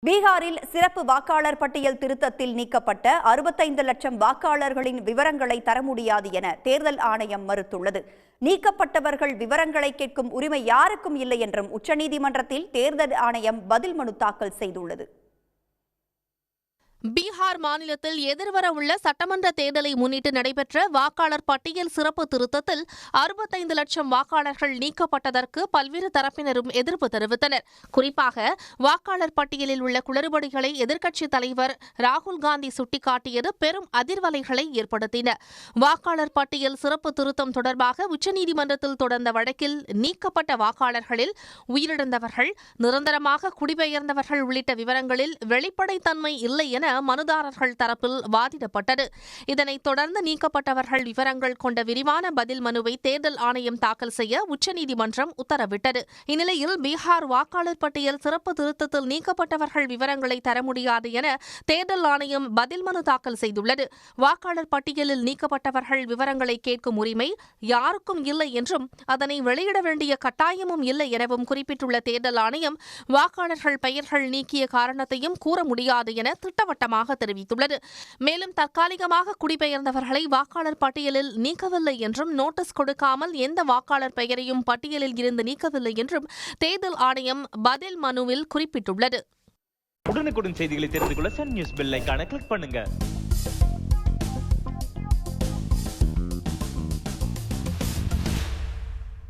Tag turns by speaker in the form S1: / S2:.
S1: பீகாரில் சிறப்பு வாக்காளர் பட்டியல் திருத்தத்தில் நீக்கப்பட்ட 65 லட்சம் வாக்காளர்களின் விவரங்களை தர முடியாது என தேர்தல் ஆணையம் மறுத்துள்ளது. நீக்கப்பட்டவர்கள் விவரங்களை கேட்கும் உரிமை யாருக்கும் இல்லை என்றும் உச்சநீதிமன்றத்தில் தேர்தல் ஆணையம் பதில் மனு தாக்கல் செய்துள்ளது.
S2: பீகார் மாநிலத்தில் எதிர்வர உள்ள சட்டமன்ற தேர்தலை முன்னிட்டு நடைபெற்ற வாக்காளர் பட்டியல் சிறப்பு திருத்தத்தில் 65 லட்சம் வாக்காளர்கள் நீக்கப்பட்டதற்கு பல்வேறு தரப்பினரும் எதிர்ப்பு தெரிவித்தனர். குறிப்பாக வாக்காளர் பட்டியலில் உள்ள குளறுபடிகளை எதிர்க்கட்சித் தலைவர் ராகுல் காந்தி சுட்டிக்காட்டியது பெரும் அதிர்வலைகளை ஏற்படுத்தின. வாக்காளர் பட்டியல் சிறப்பு திருத்தம் தொடர்பாக உச்சநீதிமன்றத்தில் தொடர்ந்த வழக்கில் நீக்கப்பட்ட வாக்காளர்களில் உயிரிழந்தவர்கள், நிரந்தரமாக குடிபெயர்ந்தவர்கள் உள்ளிட்ட விவரங்களில் வெளிப்படைத்தன்மை இல்லை என மனுதாரர்கள் தரப்பில் வாதிடப்பட்டது. இதனைத் தொடர்ந்து நீக்கப்பட்டவர்கள் விவரங்கள் கொண்ட விரிவான பதில் மனுவை தேர்தல் ஆணையம் தாக்கல் செய்ய உச்சநீதிமன்றம் உத்தரவிட்டது. இந்நிலையில் பீகார் வாக்காளர் பட்டியல் சிறப்பு திருத்தத்தில் நீக்கப்பட்டவர்கள் விவரங்களை தர முடியாது என தேர்தல் ஆணையம் பதில் மனு தாக்கல் செய்துள்ளது. வாக்காளர் பட்டியலில் நீக்கப்பட்டவர்கள் விவரங்களை கேட்கும் உரிமை யாருக்கும் இல்லை என்றும் அதனை வெளியிட வேண்டிய கட்டாயமும் இல்லை எனவும் குறிப்பிட்டுள்ள தேர்தல் ஆணையம் வாக்காளர்கள் பெயர்கள் நீக்கிய காரணத்தையும் கூற முடியாது என திட்டவட்டமாக தெரிவித்துள்ளது. மேலும் தற்காலிகமாக குடிபெயர்ந்தவர்களை வாக்காளர் பட்டியலில் நீக்கவில்லை என்றும், நோட்டீஸ் கொடுக்காமல் எந்த வாக்காளர் பெயரையும் பட்டியலில் இருந்து நீக்கவில்லை என்றும் தேர்தல் ஆணையம் பதில் மனுவில் குறிப்பிட்டுள்ளது.
S3: உடனுக்குடன் செய்திகளை தெரிந்து கொள்ள சன் நியூஸ் பெல் ஐகானை கிளிக் பண்ணுங்க.